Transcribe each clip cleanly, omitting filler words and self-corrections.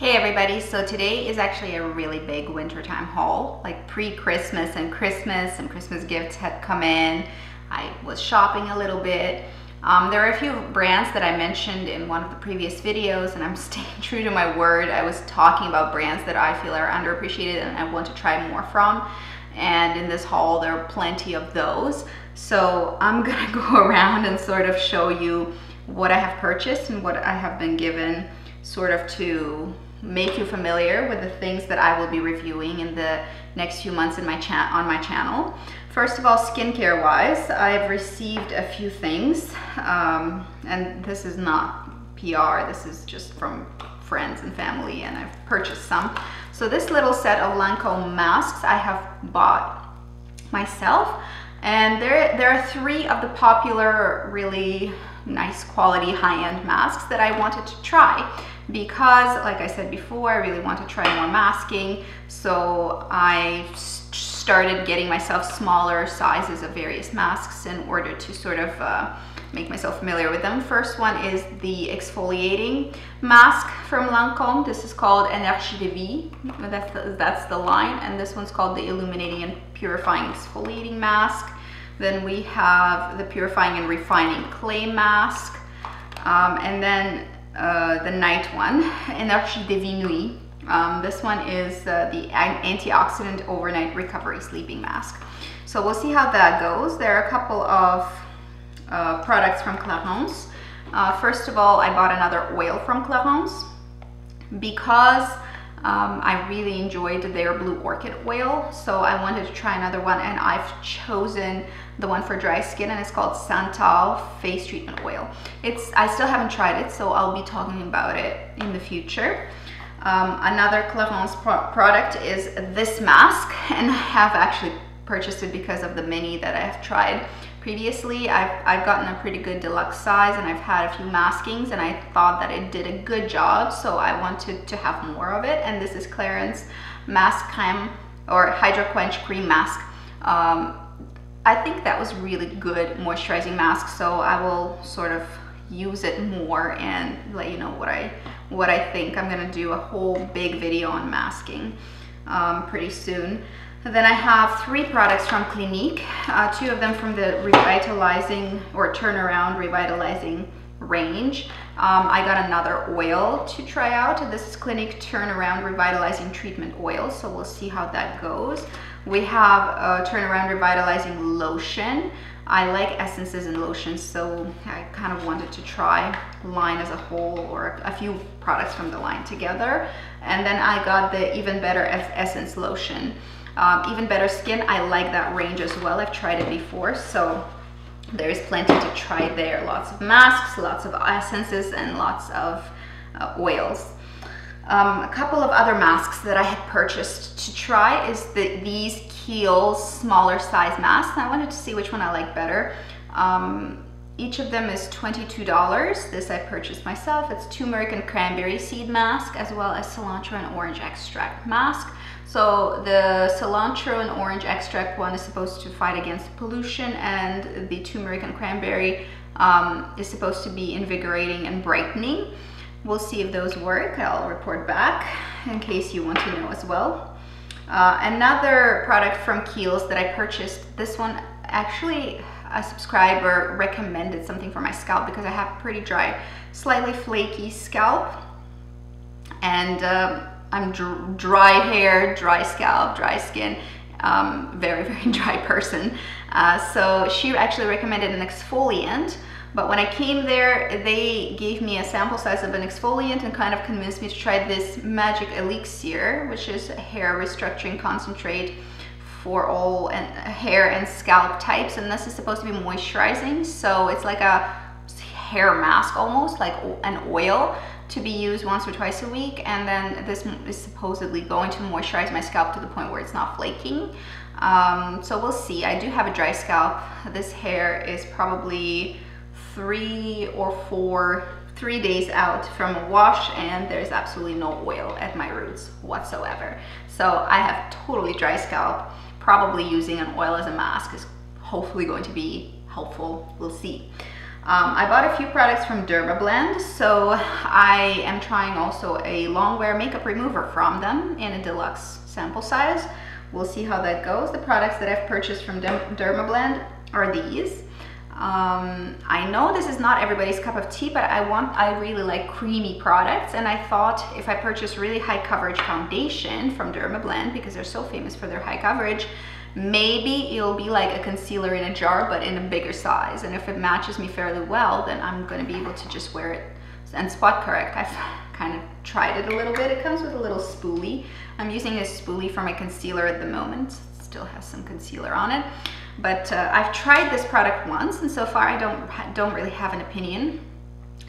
Hey everybody, so today is actually a really big wintertime haul, like pre-Christmas and Christmas. Some Christmas gifts had come in. I was shopping a little bit. There are a few brands that I mentioned in one of the previous videos and I'm staying true to my word. I was talking about brands that I feel are underappreciated and I want to try more from. And in this haul, there are plenty of those. So I'm gonna go around and sort of show you what I have purchased and what I have been given, sort of to make you familiar with the things that I will be reviewing in the next few months in my on my channel. First of all, skincare wise, I've received a few things, and this is not PR, this is just from friends and family, and I've purchased some. So this little set of Lancôme masks I have bought myself, and there are three of the popular, really nice quality high-end masks that I wanted to try because, like I said before, I really want to try more masking. So I started getting myself smaller sizes of various masks in order to sort of make myself familiar with them. First one is the exfoliating mask from Lancôme. This is called Energizing, that's the line, and this one's called the Illuminating and Purifying Exfoliating Mask. Then we have the Purifying and Refining Clay Mask, and then the night one, Energizing. This one is the Antioxidant Overnight Recovery Sleeping Mask. So we'll see how that goes. There are a couple of products from Clarins. First of all, I bought another oil from Clarins because I really enjoyed their Blue Orchid oil, so I wanted to try another one, and I've chosen the one for dry skin, and it's called Santal Face Treatment Oil. I still haven't tried it, so I'll be talking about it in the future. Another Clarins product is this mask, and I have actually purchased it because of the mini that I have tried previously. I've gotten a pretty good deluxe size, and I've had a few maskings, and I thought that it did a good job, so I wanted to have more of it. And this is Clarins Masque Creme, or Hydra Quench Cream Mask. I think that was really good moisturizing mask, so I will sort of use it more and let you know what I think. I'm gonna do a whole big video on masking pretty soon. Then I have three products from Clinique, two of them from the Revitalizing or Turnaround Revitalizing range. I got another oil to try out. This is Clinique Turnaround Revitalizing Treatment Oil, so we'll see how that goes. We have Turnaround Revitalizing Lotion. I like essences and lotions, so I kind of wanted to try the line as a whole, or a few products from the line together. And then I got the Even Better Essence Lotion. Even Better Skin, I like that range as well. I've tried it before, so there's plenty to try there. Lots of masks, lots of essences, and lots of oils. A couple of other masks that I had purchased to try is these Kiehl smaller size masks. I wanted to see which one I like better. Each of them is $22. This I purchased myself. It's turmeric and cranberry seed mask, as well as cilantro and orange extract mask. So the cilantro and orange extract one is supposed to fight against pollution, and the turmeric and cranberry is supposed to be invigorating and brightening. We'll see if those work. I'll report back in case you want to know as well. Another product from Kiehl's that I purchased, this one actually a subscriber recommended something for my scalp because I have pretty dry, slightly flaky scalp, and I'm dry hair, dry scalp, dry skin, very, very dry person. So she actually recommended an exfoliant, but when I came there, they gave me a sample size of an exfoliant and kind of convinced me to try this Magic Elixir, which is a hair restructuring concentrate for all hair and scalp types, and this is supposed to be moisturizing, so it's like a hair mask almost, like an oil to be used once or twice a week, and then this is supposedly going to moisturize my scalp to the point where it's not flaking. So we'll see. I do have a dry scalp. This hair is probably 3 days out from a wash, and there's absolutely no oil at my roots whatsoever. So I have totally dry scalp. Probably using an oil as a mask is hopefully going to be helpful. We'll see. I bought a few products from Dermablend, so I am trying also a long wear makeup remover from them in a deluxe sample size. We'll see how that goes. The products that I've purchased from Dermablend are these. I know this is not everybody's cup of tea, but I really like creamy products, and I thought if I purchase really high coverage foundation from Dermablend, because they're so famous for their high coverage, maybe it'll be like a concealer in a jar but in a bigger size, and if it matches me fairly well, then I'm going to be able to just wear it and spot correct. I've kind of tried it a little bit. It comes with a little spoolie. I'm using a spoolie for my concealer at the moment. It still has some concealer on it, but I've tried this product once, and so far I don't really have an opinion.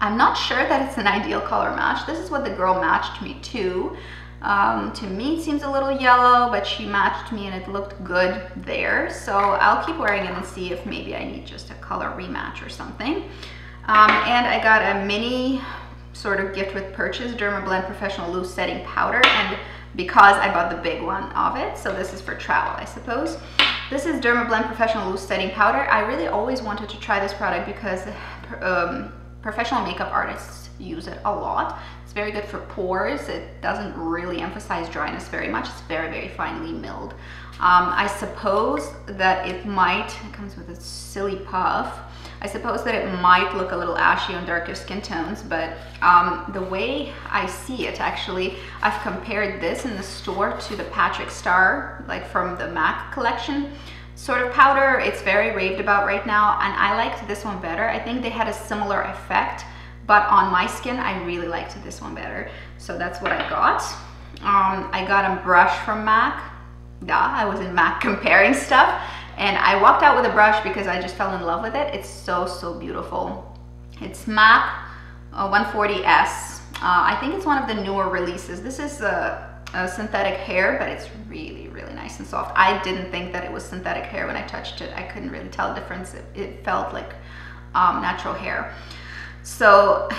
I'm not sure that it's an ideal color match. This is what the girl matched me to. To me it seems a little yellow, but she matched me and it looked good there. So I'll keep wearing it and see if maybe I need just a color rematch or something. And I got a mini sort of gift with purchase Dermablend Professional Loose Setting Powder, and because I bought the big one of it, so this is for travel, I suppose. This is Dermablend Professional Loose Setting Powder. I really always wanted to try this product because professional makeup artists use it a lot. It's very good for pores. It doesn't really emphasize dryness very much. It's very, very finely milled. I suppose that it comes with a silly puff. I suppose that it might look a little ashy on darker skin tones, but the way I see it, actually, I've compared this in the store to the Patrick Star, like from the MAC collection sort of powder. It's very raved about right now, and I liked this one better. I think they had a similar effect, but on my skin, I really liked this one better. So that's what I got. I got a brush from MAC. Yeah, I was in MAC comparing stuff, and I walked out with a brush because I just fell in love with it. It's so, so beautiful. It's MAC 140S. I think it's one of the newer releases. This is a synthetic hair, but it's really, really nice and soft. I didn't think that it was synthetic hair when I touched it. I couldn't really tell the difference. It felt like natural hair. So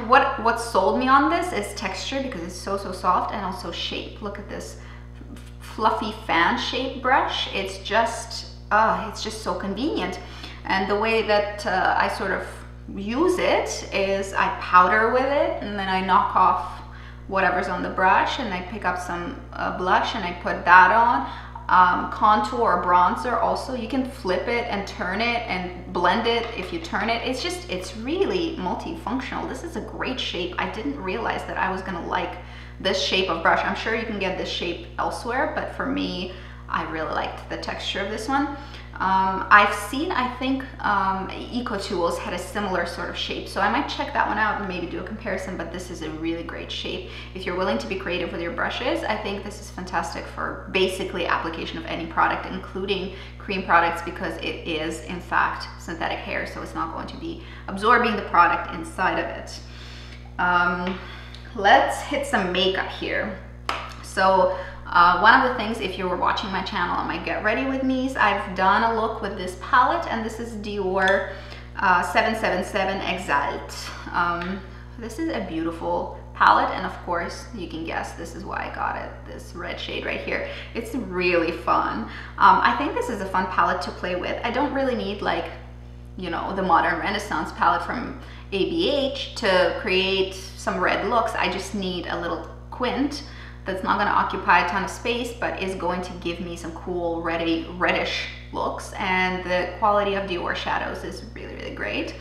what sold me on this is texture, because it's so, so soft, and also shape. Look at this fluffy fan shaped brush. It's just so convenient. And the way that I sort of use it is I powder with it, and then I knock off whatever's on the brush, and I pick up some blush and I put that on. Contour or bronzer also, you can flip it and turn it and blend it if you turn it. It's really multifunctional. This is a great shape. I didn't realize that I was gonna like this shape of brush. I'm sure you can get this shape elsewhere, but for me, I really liked the texture of this one. I've seen, I think, EcoTools had a similar sort of shape, so I might check that one out and maybe do a comparison, but this is a really great shape. If you're willing to be creative with your brushes, I think this is fantastic for basically application of any product, including cream products, because it is, in fact, synthetic hair, so it's not going to be absorbing the product inside of it. Let's hit some makeup here. So one of the things, if you were watching my channel on my Get Ready With Me's, I've done a look with this palette, and this is Dior 777 Exalt. This is a beautiful palette, and of course, you can guess this is why I got it, this red shade right here. It's really fun. I think this is a fun palette to play with. I don't really need, like, you know, the Modern Renaissance palette from ABH to create some red looks. I just need a little quint that's not going to occupy a ton of space, but is going to give me some cool reddish looks, and the quality of Dior shadows is really, really great.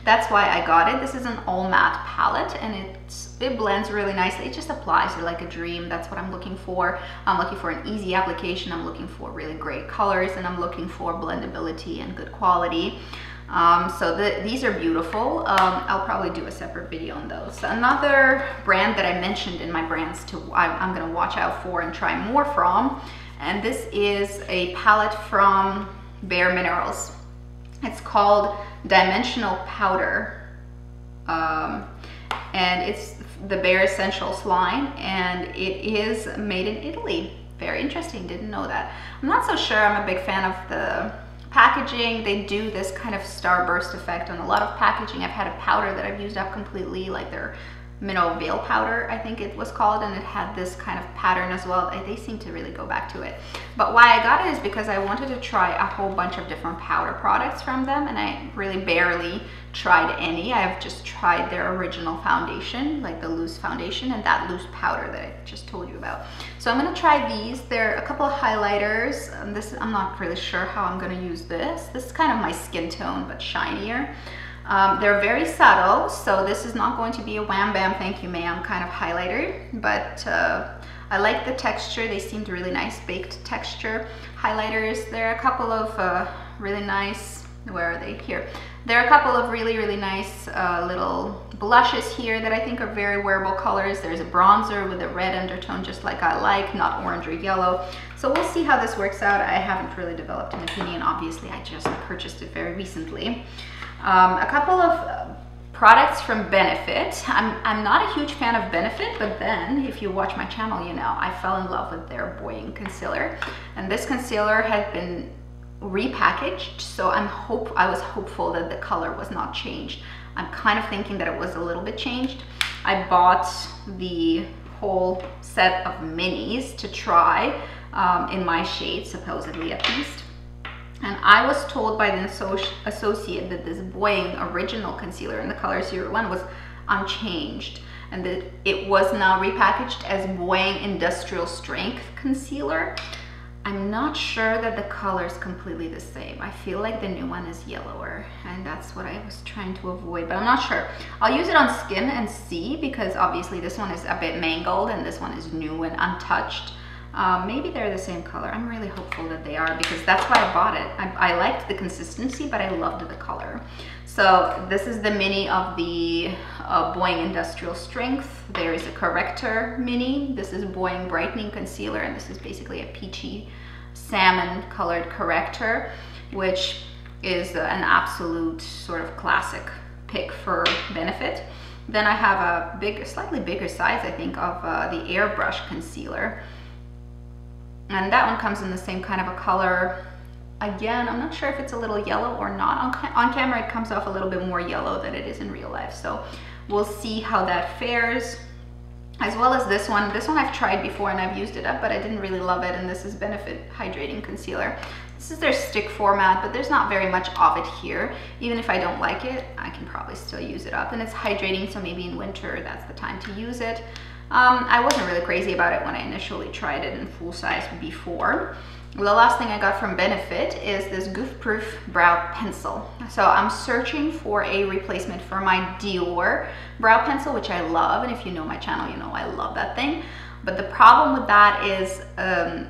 That's why I got it. This is an all matte palette, and it blends really nicely. It just applies like a dream. That's what I'm looking for. I'm looking for an easy application. I'm looking for really great colors, and I'm looking for blendability and good quality. So these are beautiful. I'll probably do a separate video on those. Another brand that I mentioned in my brands I'm gonna watch out for and try more from, and this is a palette from BAREMINERALS. It's called Dimensional Powder, and it's the Bare Essentials line, and it is made in Italy. Very interesting, didn't know that. I'm not so sure I'm a big fan of the packaging. They do this kind of starburst effect on a lot of packaging. I've had a powder that I've used up completely, like their mineral veil powder, I think it was called, and it had this kind of pattern as well. They seem to really go back to it. But why I got it is because I wanted to try a whole bunch of different powder products from them, and I really barely tried any. I've just tried their original foundation, like the loose foundation, and that loose powder that I just told you about. So I'm gonna try these. There are a couple of highlighters. I'm not really sure how I'm gonna use this. This is kind of my skin tone, but shinier. They're very subtle, so this is not going to be a wham bam thank you ma'am kind of highlighter, but I like the texture. They seemed really nice, baked texture highlighters. There are a couple of really nice, where are they? Here. There are a couple of really nice little blushes here that I think are very wearable colors. There's a bronzer with a red undertone, just like I like, not orange or yellow. So we'll see how this works out. I haven't really developed an opinion. Obviously, I just purchased it very recently. A couple of products from Benefit. I'm not a huge fan of Benefit, but then if you watch my channel, you know I fell in love with their Buoying Concealer. And this concealer has been repackaged, so I was hopeful that the color was not changed. I'm kind of thinking that it was a little bit changed. I bought the whole set of minis to try in my shade, supposedly at least. And I was told by the associate that this Buoying original concealer in the color 01 was unchanged, and that it was now repackaged as Buoying Industrial Strength Concealer. I'm not sure that the color is completely the same. I feel like the new one is yellower, and that's what I was trying to avoid, but I'm not sure. I'll use it on skin and see, because obviously this one is a bit mangled and this one is new and untouched. Maybe they're the same color. I'm really hopeful that they are, because that's why I bought it. I liked the consistency, but I loved the color. So this is the mini of the Buoying Industrial Strength. There is a corrector mini. This is Buoying Brightening Concealer, and this is basically a peachy salmon colored corrector, which is an absolute sort of classic pick for Benefit. Then I have a slightly bigger size, I think, of the Airbrush Concealer. And that one comes in the same kind of a color. Again, I'm not sure if it's a little yellow or not. On camera, it comes off a little bit more yellow than it is in real life. So we'll see how that fares. As well as this one. This one I've tried before and I've used it up, but I didn't really love it. And this is Benefit Hydrating Concealer. This is their stick format, but there's not very much of it here. Even if I don't like it, I can probably still use it up. And it's hydrating, so maybe in winter, that's the time to use it. I wasn't really crazy about it when I initially tried it in full size before. The last thing I got from Benefit is this Goof Proof Brow Pencil. So I'm searching for a replacement for my Dior brow pencil, which I love. And if you know my channel, you know I love that thing. But the problem with that is,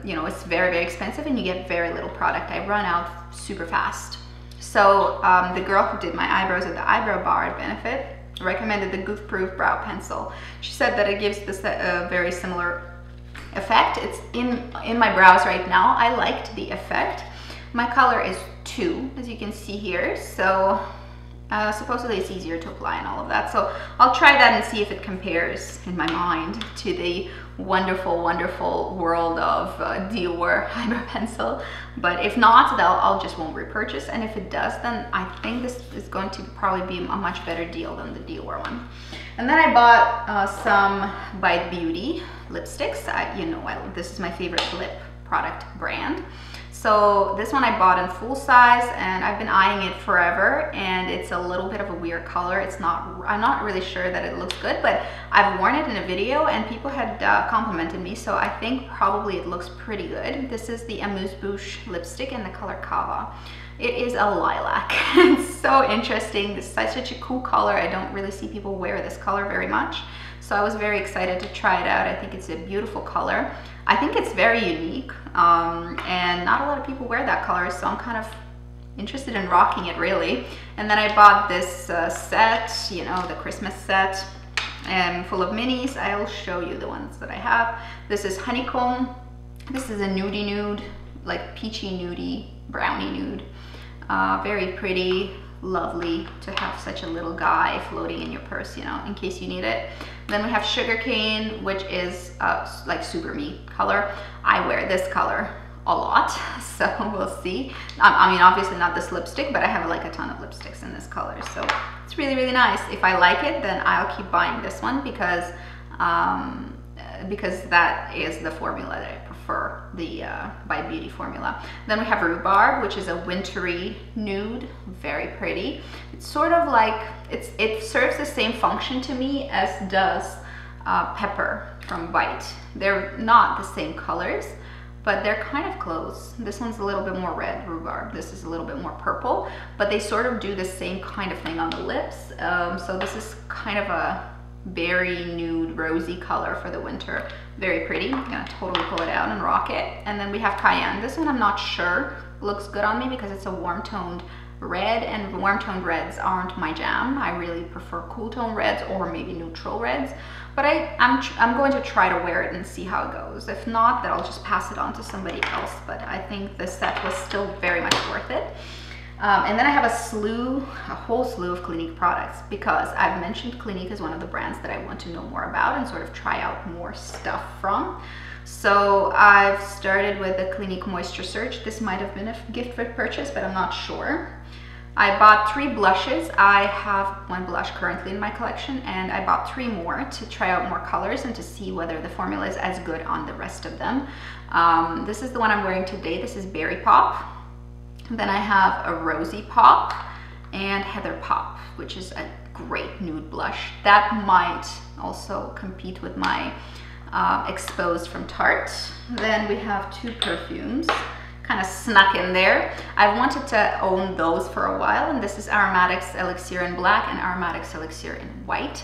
you know, it's very expensive and you get very little product. I run out super fast. So the girl who did my eyebrows at the eyebrow bar at Benefit recommended the Goof Proof Brow Pencil. She said that it gives this very similar effect. It's in my brows right now. I liked the effect. My color is 2, as you can see here. So supposedly it's easier to apply and all of that. So I'll try that and see if it compares in my mind to the wonderful world of Dior eyebrow pencil. But if not, I'll just won't repurchase. And if it does, then I think this is going to probably be a much better deal than the Dior one. And then I bought some Bite Beauty lipsticks. You know, this is my favorite lip product brand. So this one I bought in full size, and I've been eyeing it forever, and it's a little bit of a weird color. I'm not really sure that it looks good, but I've worn it in a video and people had complimented me, so I think probably it looks pretty good. This is the Amuse Bouche lipstick in the color Cava. It is a lilac. It's so interesting. This is such a cool color. I don't really see people wear this color very much. So I was very excited to try it out. I think it's a beautiful color. I think it's very unique, and not a lot of people wear that color, so I'm kind of interested in rocking it, really. And then I bought this set, you know, the Christmas set, full of minis. I'll show you the ones that I have. This is Honeycomb. This is a nudie nude, like peachy nudie, brownie nude. Very pretty, lovely to have such a little guy floating in your purse, you know, in case you need it. Then we have Sugarcane, which is like super me color. I wear this color a lot, so we'll see. I mean, obviously not this lipstick, but I have like a ton of lipsticks in this color, so it's really, really nice. If I like it, then I'll keep buying this one because that is the formula that I prefer, the by Beauty formula. Then we have Rhubarb, which is a wintry nude, very pretty. It's sort of like, it serves the same function to me as does Pepper from Bite. They're not the same colors, but they're kind of close. This one's a little bit more red, Rhubarb. This is a little bit more purple, but they sort of do the same kind of thing on the lips. So this is kind of a berry nude rosy color for the winter. Very pretty. I'm gonna totally pull it out and rock it. And then we have Cayenne. This one I'm not sure looks good on me because it's a warm toned red, and warm toned reds aren't my jam. I really prefer cool tone reds or maybe neutral reds, but I'm going to try to wear it and see how it goes. If not, then I'll just pass it on to somebody else, but I think the set was still very much worth it. And then I have a whole slew of Clinique products because I've mentioned Clinique as one of the brands that I want to know more about and sort of try out more stuff from. So I've started with the Clinique Moisture Surge. This might have been a gift for purchase, but I'm not sure. I bought 3 blushes. I have 1 blush currently in my collection, and I bought 3 more to try out more colors and to see whether the formula is as good on the rest of them. This is the one I'm wearing today. This is Berry Pop. Then I have a Rosy Pop and Heather Pop, which is a great nude blush. That might also compete with my Exposed from Tarte. Then we have 2 perfumes kind of snuck in there. I wanted to own those for a while, and this is Aromatics Elixir in black and Aromatics Elixir in white.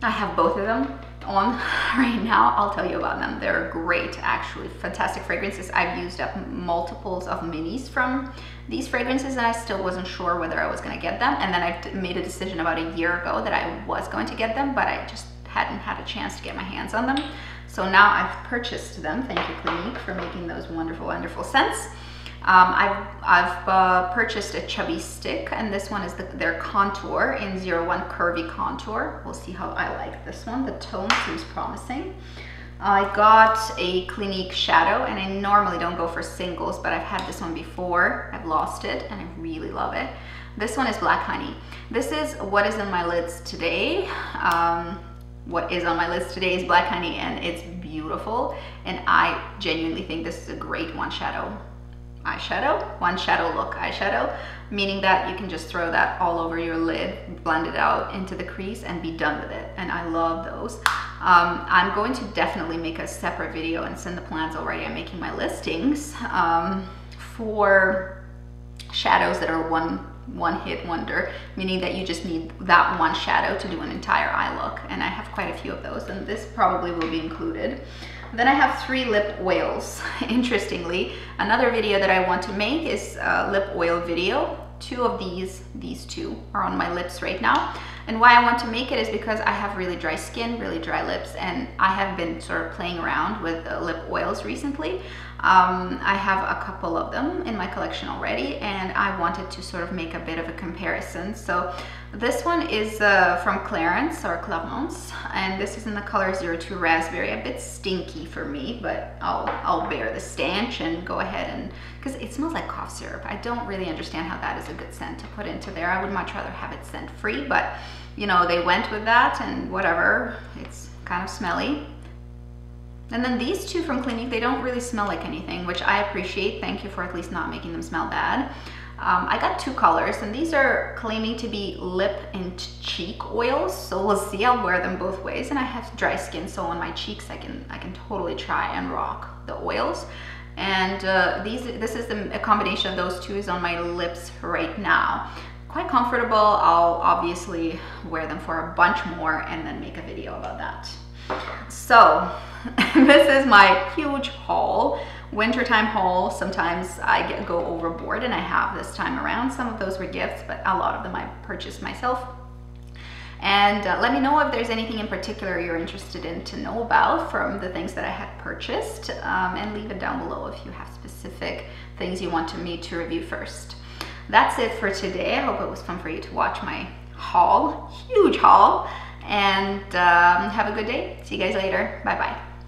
I have both of them on right now. I'll tell you about them. They're great, actually. Fantastic fragrances. I've used up multiples of minis from these fragrances, and I still wasn't sure whether I was going to get them. And then I made a decision about a year ago that I was going to get them, but I just hadn't had a chance to get my hands on them. So now I've purchased them. Thank you, Clinique, for making those wonderful, wonderful scents. I've purchased a Chubby Stick, and this one is their Contour in 01 Curvy Contour. We'll see how I like this one. The tone seems promising. I got a Clinique Shadow, and I normally don't go for singles, but I've had this one before. I've lost it, and I really love it. This one is Black Honey. This is what is in my lids today. What is on my list today is Black Honey, and it's beautiful, and I genuinely think this is a great one shadow look eyeshadow, meaning that you can just throw that all over your lid, blend it out into the crease, and be done with it. And I love those. I'm going to definitely make a separate video, and send the plans already. I'm making my listings for shadows that are one hit wonder, meaning that you just need that one shadow to do an entire eye look, and I have quite a few of those, and this probably will be included. Then I have 3 lip oils. Interestingly, another video that I want to make is a lip oil video. 2 of these 2 are on my lips right now, and why I want to make it is because I have really dry skin, really dry lips, and I have been sort of playing around with lip oils recently. I have a couple of them in my collection already, and I wanted to sort of make a bit of a comparison. So this one is from Clarins or Clarins, and this is in the color 02 Raspberry. A bit stinky for me, but I'll bear the stench and go ahead, and because it smells like cough syrup. I don't really understand how that is a good scent to put into there. I would much rather have it scent free, but you know, they went with that, and whatever, it's kind of smelly. And then these 2 from Clinique, they don't really smell like anything, which I appreciate. Thank you for at least not making them smell bad. I got 2 colors, and these are claiming to be lip and cheek oils, so we'll see. I'll wear them both ways, and I have dry skin, so on my cheeks I can totally try and rock the oils. And this is a combination of those 2 is on my lips right now. Quite comfortable. I'll obviously wear them for a bunch more and then make a video about that. So this is my huge haul, wintertime haul. Sometimes I go overboard, and I have this time around. Some of those were gifts, but a lot of them I purchased myself. And let me know if there's anything in particular you're interested in to know about from the things that I had purchased, and leave it down below if you have specific things you want me to review first. That's it for today. I hope it was fun for you to watch my haul, huge haul. And have a good day. See you guys later. Bye bye.